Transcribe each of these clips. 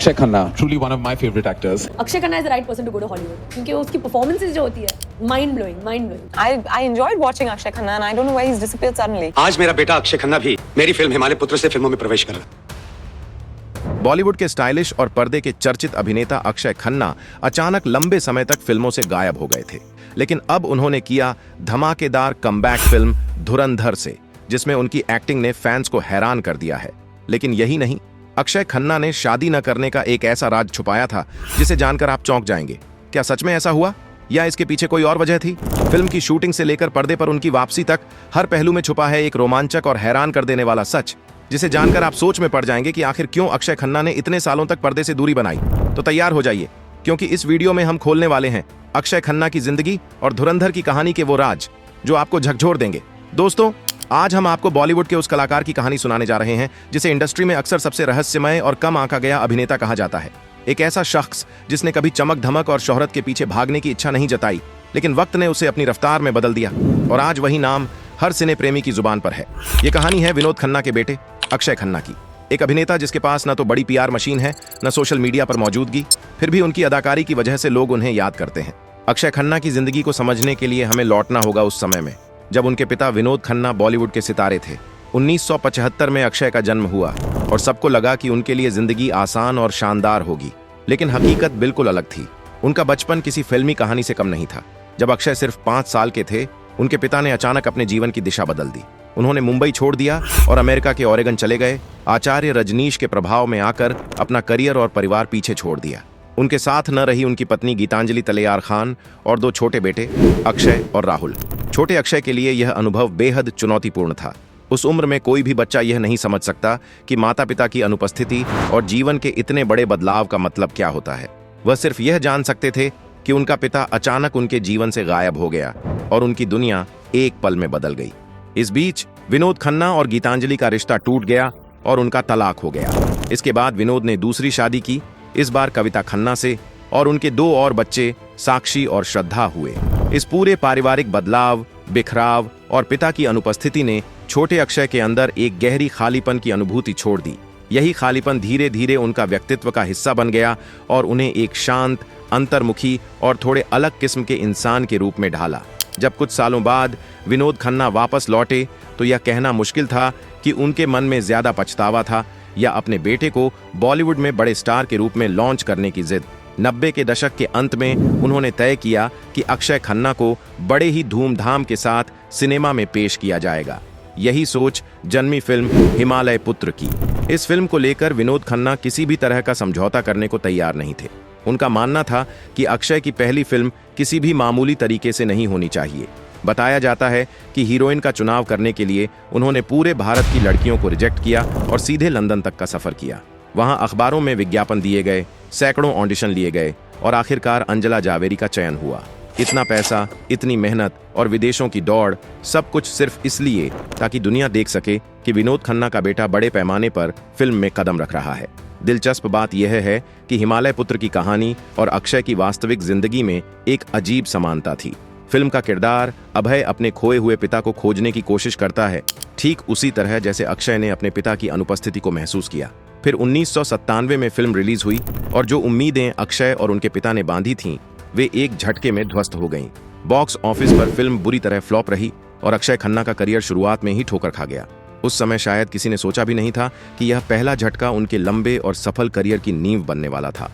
Akshay Khanna, truly one of my favorite actors. Akshay Khanna is the right person to go to Hollywood क्योंकि उसकी performances जो होती है mind blowing. I enjoyed watching Akshay Khanna and I don't know why he's disappeared suddenly. आज मेरा बेटा अक्षय खन्ना भी मेरी फिल्म हिमालय पुत्र से फिल्मों में प्रवेश कर रहा है। बॉलीवुड के स्टाइलिश और पर्दे के चर्चित अभिनेता अक्षय खन्ना अचानक लंबे समय तक फिल्मों से गायब हो गए थे, लेकिन अब उन्होंने किया धमाकेदार कमबैक फिल्म धुरंधर से, जिसमें उनकी एक्टिंग ने फैंस को हैरान कर दिया है। लेकिन यही नहीं, अक्षय खन्ना ने शादी न करने का एक ऐसा राज छुपाया था जिसे जानकर आप चौंक जाएंगे। क्या सच में ऐसा हुआ या इसके पीछे कोई और वजह थी? फिल्म की शूटिंग से लेकर पर्दे पर उनकी वापसी तक हर पहलू में छुपा है एक रोमांचक और हैरान कर देने वाला सच, जिसे जानकर आप सोच में पड़ जाएंगे कि आखिर क्यों अक्षय खन्ना ने इतने सालों तक पर्दे से दूरी बनाई। तो तैयार हो जाइए, क्योंकि इस वीडियो में हम खोलने वाले हैं अक्षय खन्ना की जिंदगी और धुरंधर की कहानी के वो राज जो आपको झकझोर देंगे। दोस्तों, आज हम आपको बॉलीवुड के उस कलाकार की कहानी सुनाने जा रहे हैं जिसे इंडस्ट्री में अक्सर सबसे रहस्यमय और कम आंका गया अभिनेता कहा जाता है। एक ऐसा शख्स जिसने कभी चमक धमक और शोहरत के पीछे भागने की इच्छा नहीं जताई, लेकिन वक्त ने उसे अपनी रफ्तार में बदल दिया और आज वही नाम हर सिने प्रेमी की जुबान पर है। ये कहानी है विनोद खन्ना के बेटे अक्षय खन्ना की, एक अभिनेता जिसके पास न तो बड़ी पीआर मशीन है, न सोशल मीडिया पर मौजूदगी, फिर भी उनकी अदाकारी की वजह से लोग उन्हें याद करते हैं। अक्षय खन्ना की जिंदगी को समझने के लिए हमें लौटना होगा उस समय में जब उनके पिता विनोद खन्ना बॉलीवुड के सितारे थे। 1975 में अक्षय का जन्म हुआ और सबको लगा कि उनके लिए जिंदगी आसान और शानदार होगी, लेकिन हकीकत बिल्कुल अलग थी। उनका बचपन किसी फिल्मी कहानी से कम नहीं था। जब अक्षय सिर्फ 5 साल के थे, उनके पिता ने अचानक अपने जीवन की दिशा बदल दी। उन्होंने मुंबई छोड़ दिया और अमेरिका के ओरेगन चले गए। आचार्य रजनीश के प्रभाव में आकर अपना करियर और परिवार पीछे छोड़ दिया। उनके साथ न रही उनकी पत्नी गीतांजलि तलेयार खान और 2 छोटे बेटे अक्षय और राहुल। छोटे अक्षय के लिए यह अनुभव बेहद चुनौतीपूर्ण था। उस उम्र में कोई भी बच्चा यह नहीं समझ सकता कि माता पिता की अनुपस्थिति और जीवन के इतने बड़े बदलाव का मतलब क्या होता है। वह सिर्फ यह जान सकते थे कि उनका पिता अचानक उनके जीवन से गायब हो गया और उनकी दुनिया एक पल में बदल गई। इस बीच विनोद खन्ना और गीतांजलि का रिश्ता टूट गया और उनका तलाक हो गया। इसके बाद विनोद ने दूसरी शादी की, इस बार कविता खन्ना से, और उनके 2 और बच्चे साक्षी और श्रद्धा हुए। इस पूरे पारिवारिक बदलाव, बिखराव और पिता की अनुपस्थिति ने छोटे अक्षय के अंदर एक गहरी खालीपन की अनुभूति छोड़ दी। यही खालीपन धीरे धीरे उनका व्यक्तित्व का हिस्सा बन गया और उन्हें एक शांत, अंतर्मुखी और थोड़े अलग किस्म के इंसान के रूप में ढाला। जब कुछ सालों बाद विनोद खन्ना वापस लौटे तो यह कहना मुश्किल था कि उनके मन में ज्यादा पछतावा था या अपने बेटे को बॉलीवुड में बड़े स्टार के रूप में लॉन्च करने की जिद। 90 के दशक के अंत में उन्होंने तय किया कि अक्षय खन्ना को बड़े ही धूमधाम के साथ सिनेमा में पेश किया जाएगा। यही सोच जन्मी फिल्म हिमालय पुत्र की। इस फिल्म को लेकर विनोद खन्ना किसी भी तरह का समझौता करने को तैयार नहीं थे। उनका मानना था कि अक्षय की पहली फिल्म किसी भी मामूली तरीके से नहीं होनी चाहिए। बताया जाता है कि हीरोइन का चुनाव करने के लिए उन्होंने पूरे भारत की लड़कियों को रिजेक्ट किया और सीधे लंदन तक का सफर किया। वहां अखबारों में विज्ञापन दिए गए, सैकड़ों ऑडिशन लिए गए और आखिरकार अंजला जावेरी का चयन हुआ। इतना पैसा, इतनी मेहनत और विदेशों की दौड़, सब कुछ सिर्फ इसलिए ताकि दुनिया देख सके कि विनोद खन्ना का बेटा बड़े पैमाने पर फिल्म में कदम रख रहा है। दिलचस्प बात यह है कि हिमालय पुत्र की कहानी और अक्षय की वास्तविक जिंदगी में एक अजीब समानता थी। फिल्म का किरदार अभय अपने खोए हुए पिता को खोजने की कोशिश करता है, ठीक उसी तरह जैसे अक्षय ने अपने पिता की अनुपस्थिति को महसूस किया। फिर 1997 में फिल्म रिलीज हुई और जो उम्मीदें अक्षय और उनके पिता ने बांधी थीं, वे एक झटके में ध्वस्त हो गईं। बॉक्स ऑफिस पर फिल्म बुरी तरह फ्लॉप रही और अक्षय खन्ना का करियर शुरुआत में ही ठोकर खा गया। उस समय शायद किसी ने सोचा भी नहीं था कि यह पहला झटका उनके लंबे और सफल करियर की नींव बनने वाला था।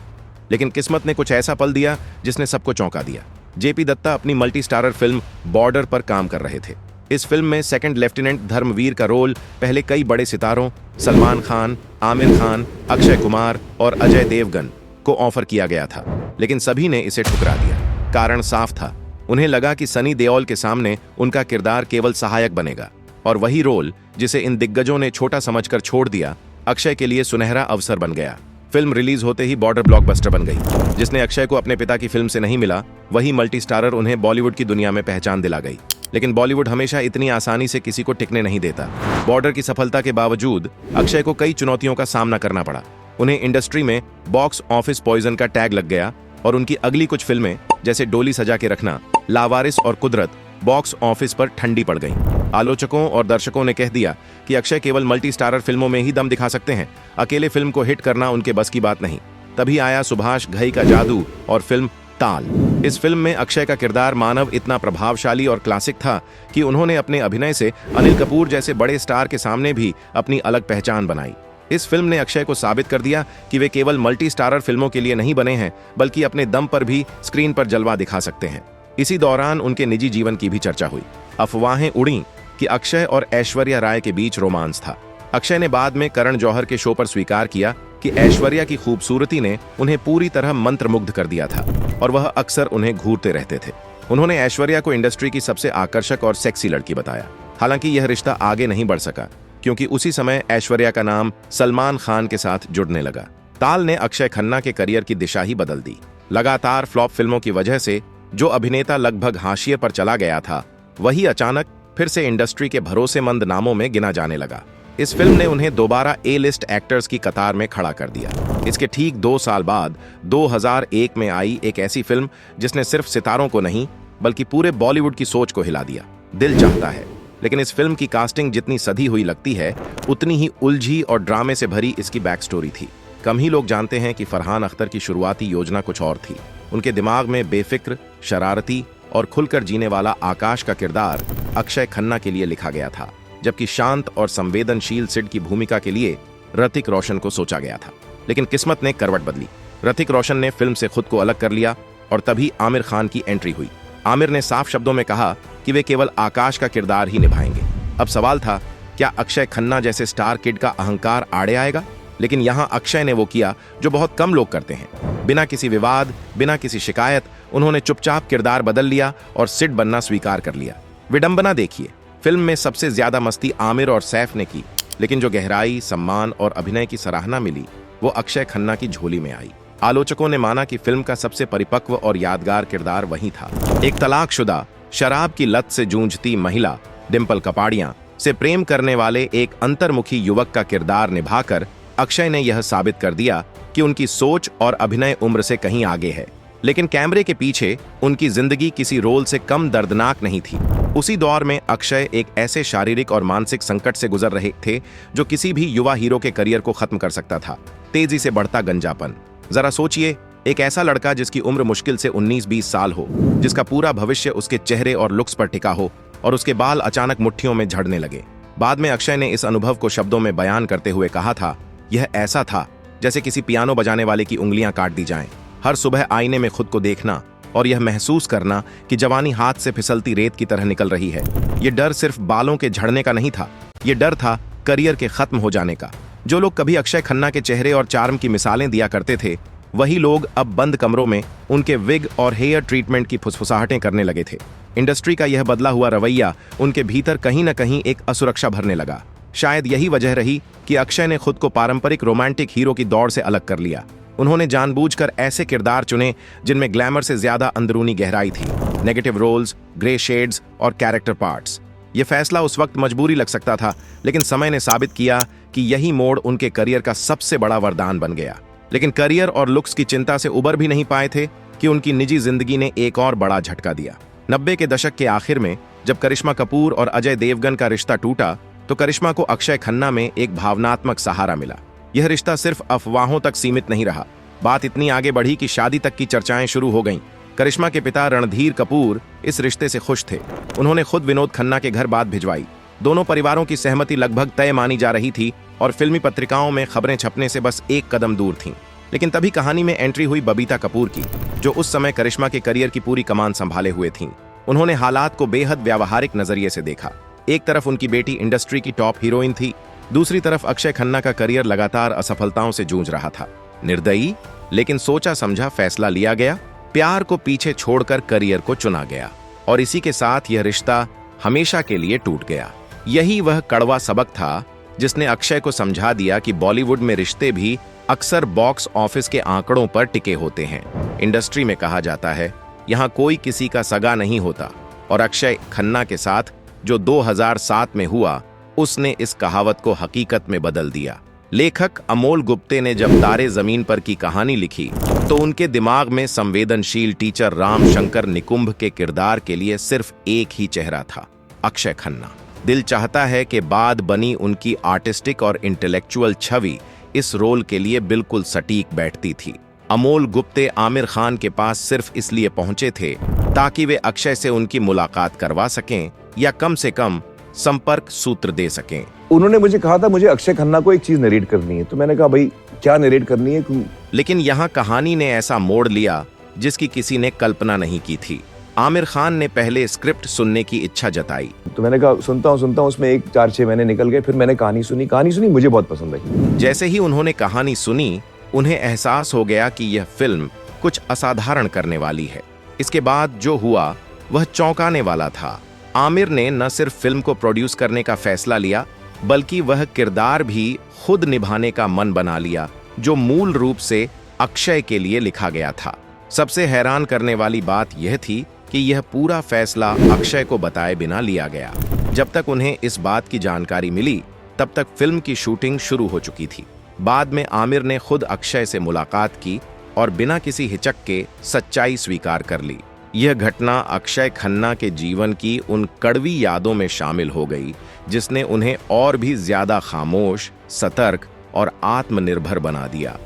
लेकिन किस्मत ने कुछ ऐसा पल दिया जिसने सबको चौंका दिया। जेपी दत्ता अपनी मल्टी स्टारर फिल्म बॉर्डर पर काम कर रहे थे। इस फिल्म में सेकंड लेफ्टिनेंट धर्मवीर का रोल पहले कई बड़े सितारों सलमान खान, आमिर खान, अक्षय कुमार और अजय देवगन को ऑफर किया गया था, लेकिन सभी ने इसे ठुकरा दिया। कारण साफ था, उन्हें लगा कि सनी देओल के सामने उनका किरदार केवल सहायक बनेगा और वही रोल जिसे इन दिग्गजों ने छोटा समझकर छोड़ दिया, अक्षय के लिए सुनहरा अवसर बन गया। फिल्म रिलीज होते ही बॉर्डर ब्लॉकबस्टर बन गई। जिसने अक्षय को अपने पिता की फिल्म से नहीं मिला, वही मल्टी स्टारर उन्हें बॉलीवुड की दुनिया में पहचान दिला गई। लेकिन बॉलीवुड हमेशा इतनी आसानी से किसी को टिकने नहीं देता। बॉर्डर की सफलता के बावजूद अक्षय को कई चुनौतियों का सामना करना पड़ा। उन्हें इंडस्ट्री में बॉक्स ऑफिस पॉइजन का टैग लग गया और उनकी अगली कुछ फिल्में जैसे डोली सजा के रखना, लावारिस और कुदरत बॉक्स ऑफिस पर ठंडी पड़ गईं। आलोचकों और दर्शकों ने कह दिया कि अक्षय केवल मल्टी स्टारर फिल्मों में ही दम दिखा सकते हैं, अकेले फिल्म को हिट करना उनके बस की बात नहीं। तभी आया सुभाष घई का जादू और फिल्म ताल। इस फिल्म में अक्षय का किरदार मानव इतना प्रभावशाली और क्लासिक था कि उन्होंने अपने अभिनय से अनिल कपूर जैसे बड़े स्टार के सामने भी अपनी अलग पहचान बनाई। इस फिल्म ने अक्षय को साबित कर दिया कि वे केवल मल्टी स्टारर फिल्मों के लिए नहीं बने हैं, बल्कि अपने दम पर भी स्क्रीन पर जलवा दिखा सकते हैं। इसी दौरान उनके निजी जीवन की भी चर्चा हुई। अफवाहें उड़ी कि अक्षय और ऐश्वर्या राय के बीच रोमांस था। अक्षय ने बाद में करण जौहर के शो पर स्वीकार किया कि ऐश्वर्या की खूबसूरती ने उन्हें पूरी तरह मंत्रमुग्ध कर दिया था और वह अक्सर उन्हें घूरते रहते थे। उन्होंने ऐश्वर्या को इंडस्ट्री की सबसे आकर्षक और सेक्सी लड़की बताया। हालांकि यह रिश्ता आगे नहीं बढ़ सका, क्योंकि उसी समय ऐश्वर्या का नाम सलमान खान के साथ जुड़ने लगा। ताल ने अक्षय खन्ना के करियर की दिशा ही बदल दी। लगातार फ्लॉप फिल्मों की वजह से जो अभिनेता लगभग हाशिए पर चला गया था, वही अचानक फिर से इंडस्ट्री के भरोसेमंद नामों में गिना जाने लगा। इस फिल्म ने उन्हें दोबारा ए लिस्ट एक्टर्स की कतार में खड़ा कर दिया। इसके ठीक 2 साल बाद 2001 में आई एक ऐसी फिल्म जिसने सिर्फ सितारों को नहीं बल्कि पूरे बॉलीवुड की सोच को हिला दिया, दिल चाहता है। लेकिन इस फिल्म की कास्टिंग जितनी सधी हुई लगती है, उतनी ही उलझी और ड्रामे से भरी इसकी बैक स्टोरी थी। कम ही लोग जानते हैं कि फरहान अख्तर की शुरुआती योजना कुछ और थी। उनके दिमाग में बेफिक्र, शरारती और खुलकर जीने वाला आकाश का किरदार अक्षय खन्ना के लिए लिखा गया था, जबकि शांत और संवेदनशील सिड की भूमिका के लिए ऋतिक रोशन को सोचा गया था। लेकिन किस्मत ने करवट बदली। ऋतिक रोशन ने फिल्म से खुद को अलग कर लिया और तभी आमिर खान की एंट्री हुई। आमिर ने साफ शब्दों में कहा कि वे केवल आकाश का किरदार ही निभाएंगे। अब सवाल था, क्या अक्षय खन्ना जैसे स्टार किड का अहंकार आड़े आएगा? लेकिन यहां अक्षय ने वो किया जो बहुत कम लोग करते हैं। बिना किसी विवाद, बिना किसी शिकायत उन्होंने चुपचाप किरदार बदल लिया और सिड बनना स्वीकार कर लिया। विडंबना देखिए, फिल्म में सबसे ज्यादा मस्ती आमिर और सैफ ने की, लेकिन जो गहराई, सम्मान और अभिनय की सराहना मिली वो अक्षय खन्ना की झोली में आई। आलोचकों ने माना कि फिल्म का सबसे परिपक्व और यादगार किरदार वही था। एक तलाकशुदा, शराब की लत से जूझती महिला डिंपल कपाड़ियां से प्रेम करने वाले एक अंतर्मुखी युवक का किरदार निभाकर अक्षय ने यह साबित कर दिया कि उनकी सोच और अभिनय उम्र से कहीं आगे है। लेकिन कैमरे के पीछे उनकी जिंदगी किसी रोल से कम दर्दनाक नहीं थी। उसी दौर में अक्षय एक ऐसे शारीरिक और मानसिक संकट से गुजर रहे थे जो किसी भी युवा हीरो के करियर को खत्म कर सकता था। तेजी से बढ़ता गंजापन। जरा सोचिए, एक ऐसा लड़का जिसकी उम्र मुश्किल से 19-20 साल हो, जिसका पूरा भविष्य उसके चेहरे और लुक्स पर टिका हो, और उसके बाल अचानक मुट्ठियों में झड़ने लगे। बाद में अक्षय ने इस अनुभव को शब्दों में बयान करते हुए कहा था, यह ऐसा था जैसे किसी पियानो बजाने वाले की उंगलियां काट दी जाएं। हर सुबह आईने में खुद को देखना और यह महसूस करना कि जवानी हाथ से फिसलती रेत की तरह निकल रही है। यह डर सिर्फ बालों के झड़ने का नहीं था, यह डर था करियर के खत्म हो जाने का। जो लोग कभी अक्षय खन्ना के चेहरे और चार्म की मिसालें दिया करते थे, वही लोग अब बंद कमरों में उनके विग और हेयर ट्रीटमेंट की फुसफुसाहटें करने लगे थे। इंडस्ट्री का यह बदला हुआ रवैया उनके भीतर कहीं न कहीं एक असुरक्षा भरने लगा। शायद यही वजह रही कि अक्षय ने खुद को पारंपरिक रोमांटिक हीरो की दौड़ से अलग कर लिया। उन्होंने जानबूझकर ऐसे किरदार चुने जिनमें ग्लैमर से ज्यादा अंदरूनी गहराई थी। नेगेटिव रोल्स, ग्रे शेड्स और कैरेक्टर पार्ट्स। यह फैसला उस वक्त मजबूरी लग सकता था, लेकिन समय ने साबित किया कि यही मोड़ उनके करियर का सबसे बड़ा वरदान बन गया। लेकिन करियर और लुक्स की चिंता से उबर भी नहीं पाए थे कि उनकी निजी जिंदगी ने एक और बड़ा झटका दिया। 90 के दशक के आखिर में जब करिश्मा कपूर और अजय देवगन का रिश्ता टूटा, तो करिश्मा को अक्षय खन्ना में एक भावनात्मक सहारा मिला। यह रिश्ता सिर्फ अफवाहों तक सीमित नहीं रहा। बात इतनी आगे बढ़ी कि शादी तक की चर्चाएं शुरू हो गईं। करिश्मा के पिता रणधीर कपूर इस रिश्ते से खुश थे। उन्होंने खुद विनोद खन्ना के घर बात भिजवाई। दोनों परिवारों की सहमति लगभग तय मानी जा रही थी और फिल्मी पत्रिकाओं में खबरें छपने से बस एक कदम दूर थीं। लेकिन तभी कहानी में एंट्री हुई बबीता कपूर की, जो उस समय करिश्मा के करियर की पूरी कमान संभाले हुए थीं। उन्होंने हालात को बेहद व्यावहारिक नजरिए से देखा। एक तरफ उनकी बेटी इंडस्ट्री की टॉप हीरोइन थी, दूसरी तरफ अक्षय खन्ना का करियर लगातार असफलताओं से जूझ रहा था। निर्दयी लेकिन सोचा समझा फैसला लिया गया। प्यार को पीछे छोड़कर करियर को चुना गया और इसी के साथ यह रिश्ता हमेशा के लिए टूट गया। यही वह कड़वा सबक था जिसने अक्षय को समझा दिया कि बॉलीवुड में रिश्ते भी अक्सर बॉक्स ऑफिस के आंकड़ों पर टिके होते हैं। इंडस्ट्री में कहा जाता है, यहां कोई किसी का सगा नहीं होता, और अक्षय खन्ना के साथ जो 2007 में हुआ, उसने इस कहावत को हकीकत में बदल दिया। लेखक अमोल गुप्ते ने जब तारे जमीन पर की कहानी लिखी, तो उनके दिमाग में संवेदनशील टीचर राम शंकर निकुंभ के किरदार के लिए सिर्फ एक ही चेहरा था, अक्षय खन्ना। दिल चाहता है कि बाद बनी उनकी आर्टिस्टिक और इंटेलेक्चुअल छवि इस रोल के लिए बिल्कुल सटीक बैठती थी। अमोल गुप्ते आमिर खान के पास सिर्फ इसलिए पहुंचे थे ताकि वे अक्षय से उनकी मुलाकात करवा सकें या कम से कम संपर्क सूत्र दे सकें। उन्होंने मुझे कहा था मुझे अक्षय खन्ना को एक चीज नरेट करनी है, तो मैंने कहा भाई क्या नरेट करनी है। लेकिन यहाँ कहानी ने ऐसा मोड़ लिया जिसकी किसी ने कल्पना नहीं की थी। आमिर खान ने पहले स्क्रिप्ट सुनने की इच्छा जताई, तो मैंने कहा सुनता हूँ, उसमें 4-6 महीने निकल गए। फिर मैंने कहानी सुनी, मुझे बहुत पसंद आई। जैसे ही उन्होंने कहानी सुनी, उन्हें एहसास हो गया कि यह फिल्म कुछ असाधारण करने वाली है। इसके बाद जो हुआ वह चौंकाने वाला था। आमिर ने न सिर्फ फिल्म को प्रोड्यूस करने का फैसला लिया, बल्कि वह किरदार भी खुद निभाने का मन बना लिया जो मूल रूप से अक्षय के लिए लिखा गया था। सबसे हैरान करने वाली बात यह थी कि यह पूरा फैसला अक्षय को बताए बिना लिया गया। जब तक उन्हें इस बात की जानकारी मिली, तब तक फिल्म की शूटिंग शुरू हो चुकी थी। बाद में आमिर ने खुद अक्षय से मुलाकात की और बिना किसी हिचक के सच्चाई स्वीकार कर ली। यह घटना अक्षय खन्ना के जीवन की उन कड़वी यादों में शामिल हो गई जिसने उन्हें और भी ज्यादा खामोश, सतर्क और आत्मनिर्भर बना दिया।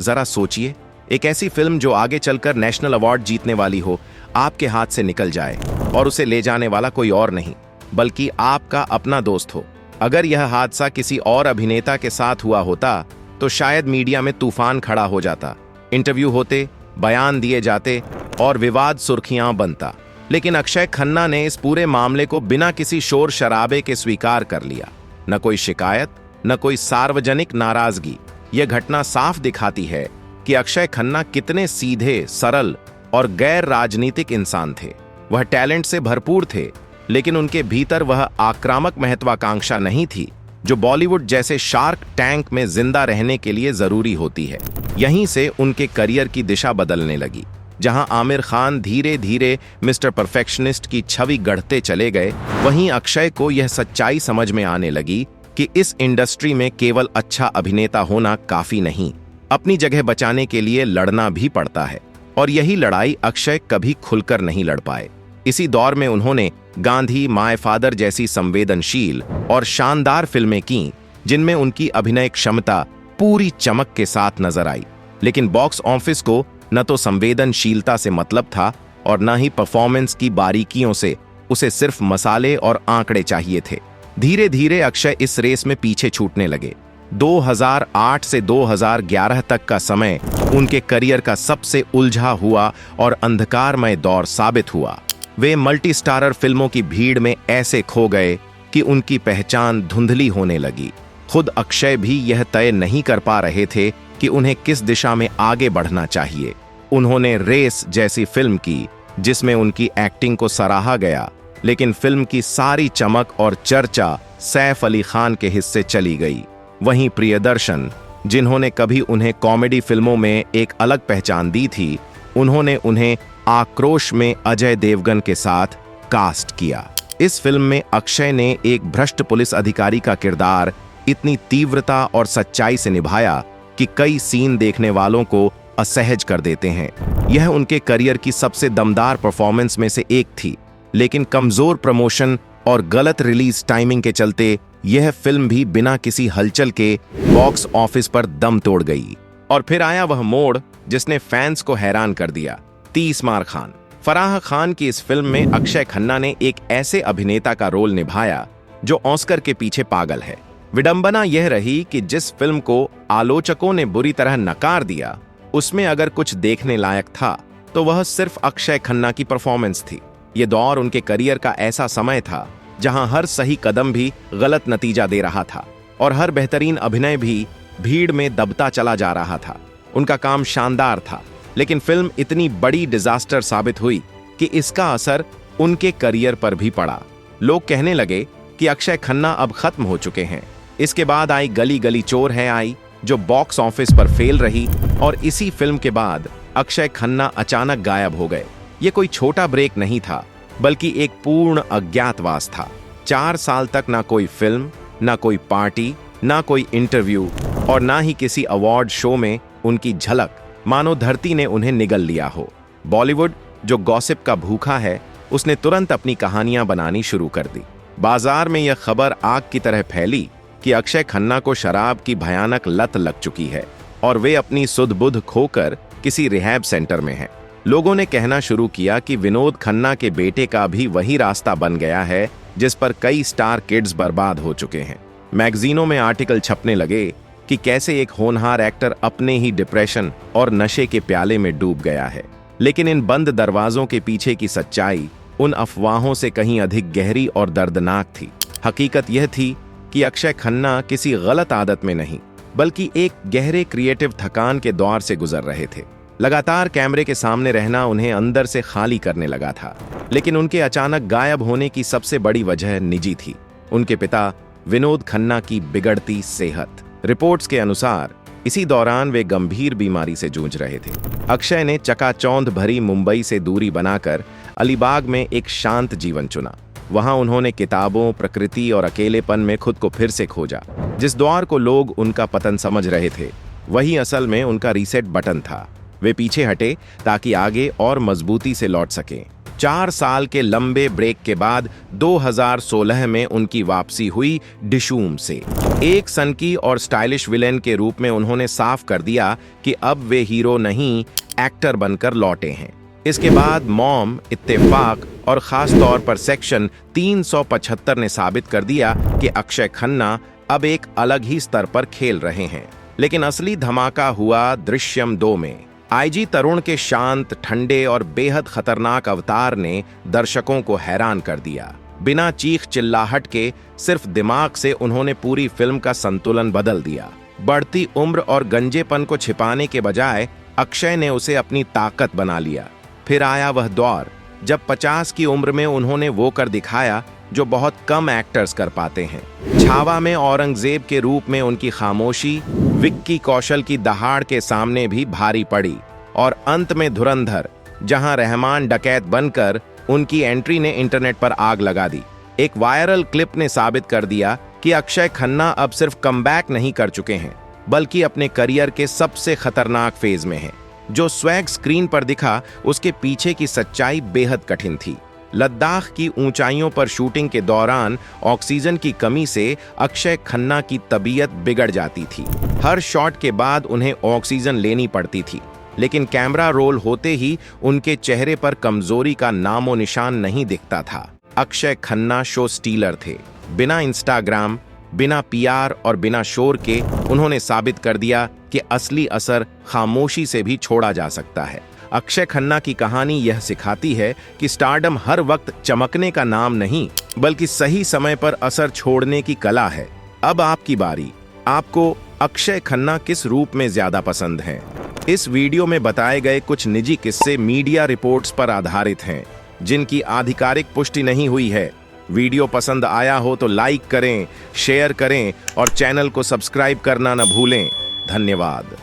जरा सोचिए, एक ऐसी फिल्म जो आगे चलकर नेशनल अवार्ड जीतने वाली हो, आपके हाथ से निकल जाए और उसे ले जाने वाला कोई और नहीं बल्कि आपका अपना दोस्त हो। अगर यह हादसा किसी और अभिनेता के साथ हुआ होता तो शायद मीडिया में तूफान खड़ा हो जाता, इंटरव्यू होते, बयान दिए जाते और विवाद सुर्खियां बनता। लेकिन अक्षय खन्ना ने इस पूरे मामले को बिना किसी शोर शराबे के स्वीकार कर लिया। न कोई शिकायत, न कोई सार्वजनिक नाराजगी। यह घटना साफ दिखाती है कि अक्षय खन्ना कितने सीधे, सरल और गैर राजनीतिक इंसान थे। वह टैलेंट से भरपूर थे, लेकिन उनके भीतर वह आक्रामक महत्वाकांक्षा नहीं थी जो बॉलीवुड जैसे शार्क टैंक में जिंदा रहने के लिए जरूरी होती है। यहीं से उनके करियर की दिशा बदलने लगी। जहां आमिर खान धीरे धीरे मिस्टर परफेक्शनिस्ट की छवि गढ़ते चले गए, वहीं अक्षय को यह सच्चाई समझ में आने लगी कि इस इंडस्ट्री में केवल अच्छा अभिनेता होना काफी नहीं, अपनी जगह बचाने के लिए लड़ना भी पड़ता है। और यही लड़ाई अक्षय कभी खुलकर नहीं लड़ पाए। इसी दौर में उन्होंने गांधी, माय फादर जैसी संवेदनशील और शानदार फिल्में की जिनमें उनकी अभिनय क्षमता पूरी चमक के साथ नजर आई। लेकिन बॉक्स ऑफिस को न तो संवेदनशीलता से मतलब था और न ही परफॉर्मेंस की बारीकियों से। उसे सिर्फ मसाले और आंकड़े चाहिए थे। धीरे धीरे अक्षय इस रेस में पीछे छूटने लगे। 2008 से 2011 तक का समय उनके करियर का सबसे उलझा हुआ और अंधकारमय दौर साबित हुआ। वे मल्टी स्टारर फिल्मों की भीड़ में ऐसे खो गए कि उनकी पहचान धुंधली होने लगी। खुद अक्षय भी यह तय नहीं कर पा रहे थे कि उन्हें किस दिशा में आगे बढ़ना चाहिए। उन्होंने रेस जैसी फिल्म की जिसमें उनकी एक्टिंग को सराहा गया, लेकिन फिल्म की सारी चमक और चर्चा सैफ अली खान के हिस्से चली गई। वहीं प्रियदर्शन, जिन्होंने कभी उन्हें कॉमेडी फिल्मों में एक अलग पहचान दी थी, उन्होंने उन्हें आक्रोश में अजय देवगन के साथ कास्ट किया। इस फिल्म में अक्षय ने एक भ्रष्ट पुलिस अधिकारी का किरदार इतनी तीव्रता और सच्चाई से निभाया कि कई सीन देखने वालों को असहज कर देते हैं। यह उनके करियर की सबसे दमदार परफॉर्मेंस में से एक थी, लेकिन कमजोर प्रमोशन और गलत रिलीज टाइमिंग के चलते यह फिल्म भी बिना किसी हलचल के बॉक्स ऑफिस पर दम तोड़ गई। और फिर आया वह मोड़ जिसने फैंस को हैरान कर दिया। 30 मार खान। फराह खान की इस फिल्म में अक्षय खन्ना ने एक ऐसे अभिनेता का रोल निभाया जो ऑस्कर के पीछे पागल है। विडंबना यह रही कि जिस फिल्म को आलोचकों ने बुरी तरह नकार दिया, उसमें अगर कुछ देखने लायक था तो वह सिर्फ अक्षय खन्ना की परफॉर्मेंस थी। ये दौर उनके करियर का ऐसा समय था जहां हर सही कदम भी गलत नतीजा दे रहा था और हर बेहतरीन अभिनय भी भीड़ में दबता चला जा रहा था। उनका काम शानदार था, लेकिन फिल्म इतनी बड़ी डिजास्टर साबित हुई कि इसका असर उनके करियर पर भी पड़ा। लोग कहने लगे कि अक्षय खन्ना अब खत्म हो चुके हैं। इसके बाद आई गली गली चोर है आई, जो बॉक्स ऑफिस पर फेल रही, और इसी फिल्म के बाद अक्षय खन्ना अचानक गायब हो गए। ये कोई छोटा ब्रेक नहीं था, बल्कि एक पूर्ण अज्ञातवास था। 4 साल तक ना कोई फिल्म, ना कोई पार्टी, ना कोई इंटरव्यू और ना ही किसी अवार्ड शो में उनकी झलक। मानो धरती ने उन्हें निगल लिया हो। बॉलीवुड, जो गॉसिप का भूखा है, उसने तुरंत अपनी कहानियां बनानी शुरू कर दी। बाजार में यह खबर आग की तरह फैली कि अक्षय खन्ना को शराब की भयानक लत लग चुकी है और वे अपनी सुध बुध खोकर किसी रिहैब सेंटर में हैं। लोगों ने कहना शुरू किया कि विनोद खन्ना के बेटे का भी वही रास्ता बन गया है जिस पर कई स्टार किड्स बर्बाद हो चुके हैं। मैगजीनों में आर्टिकल छपने लगे कि कैसे एक होनहार एक्टर अपने ही डिप्रेशन और नशे के प्याले में डूब गया है। लेकिन इन बंद दरवाजों के पीछे की सच्चाई उन अफवाहों से कहीं अधिक गहरी और दर्दनाक थी। हकीकत यह थी कि अक्षय खन्ना किसी गलत आदत में नहीं बल्कि एक गहरे क्रिएटिव थकान के दौर से गुजर रहे थे। लगातार कैमरे के सामने रहना उन्हें अंदर से खाली करने लगा था। लेकिन उनके अचानक गायब होने की सबसे बड़ी वजह निजी थी, उनके पिता विनोद खन्ना की बिगड़ती सेहत। रिपोर्ट्स के अनुसार इसी दौरान वे गंभीर बीमारी से जूझ रहे थे। अक्षय ने चकाचौंध भरी मुंबई से दूरी बनाकर अलीबाग में एक शांत जीवन चुना। वहां उन्होंने किताबों, प्रकृति और अकेलेपन में खुद को फिर से खोजा। जिस दौर को लोग उनका पतन समझ रहे थे, वही असल में उनका रीसेट बटन था। वे पीछे हटे ताकि आगे और मजबूती से लौट सकें। 4 साल के लंबे ब्रेक के बाद 2016 में उनकी वापसी हुई डिशूम से। एक सनकी और स्टाइलिश विलेन के रूप में उन्होंने साफ कर दिया कि अब वे हीरो नहीं, एक्टर बनकर लौटे हैं। इसके बाद मॉम, इत्तेफाक और खास तौर पर सेक्शन 375 ने साबित कर दिया कि अक्षय खन्ना अब एक अलग ही स्तर पर खेल रहे हैं। लेकिन असली धमाका हुआ दृश्यम 2 में। आईजी तरुण के शांत, ठंडे और बेहद खतरनाक अवतार ने दर्शकों को हैरान कर दिया। बिना चीख चिल्लाहट के सिर्फ दिमाग से उन्होंने पूरी फिल्म का संतुलन बदल दिया। बढ़ती उम्र और गंजेपन को छिपाने के बजाय अक्षय ने उसे अपनी ताकत बना लिया। फिर आया वह दौर जब 50 की उम्र में उन्होंने वो कर दिखाया जो बहुत कम एक्टर्स कर पाते हैं। छावा में औरंगजेब के रूप में उनकी खामोशी विक्की कौशल की दहाड़ के सामने भी भारी पड़ी, और अंत में धुरंधर, जहां रहमान डकैत बनकर उनकी एंट्री ने इंटरनेट पर आग लगा दी। एक वायरल क्लिप ने साबित कर दिया कि अक्षय खन्ना अब सिर्फ कमबैक नहीं कर चुके हैं बल्कि अपने करियर के सबसे खतरनाक फेज में हैं। जो स्वैग स्क्रीन पर दिखा उसके पीछे की सच्चाई बेहद कठिन थी। लद्दाख की ऊंचाइयों पर शूटिंग के दौरान ऑक्सीजन की कमी से अक्षय खन्ना की तबीयत बिगड़ जाती थी। हर शॉट के बाद उन्हें ऑक्सीजन लेनी पड़ती थी, लेकिन कैमरा रोल होते ही उनके चेहरे पर कमजोरी का नामो निशान नहीं दिखता था। अक्षय खन्ना शो स्टीलर थे। बिना इंस्टाग्राम, बिना पीआर और बिना शोर के उन्होंने साबित कर दिया कि असली असर खामोशी से भी छोड़ा जा सकता है। अक्षय खन्ना की कहानी यह सिखाती है कि स्टारडम हर वक्त चमकने का नाम नहीं बल्कि सही समय पर असर छोड़ने की कला है। अब आपकी बारी। आपको अक्षय खन्ना किस रूप में ज्यादा पसंद हैं? इस वीडियो में बताए गए कुछ निजी किस्से मीडिया रिपोर्ट्स पर आधारित हैं, जिनकी आधिकारिक पुष्टि नहीं हुई है। वीडियो पसंद आया हो तो लाइक करें, शेयर करें और चैनल को सब्सक्राइब करना न भूलें। धन्यवाद।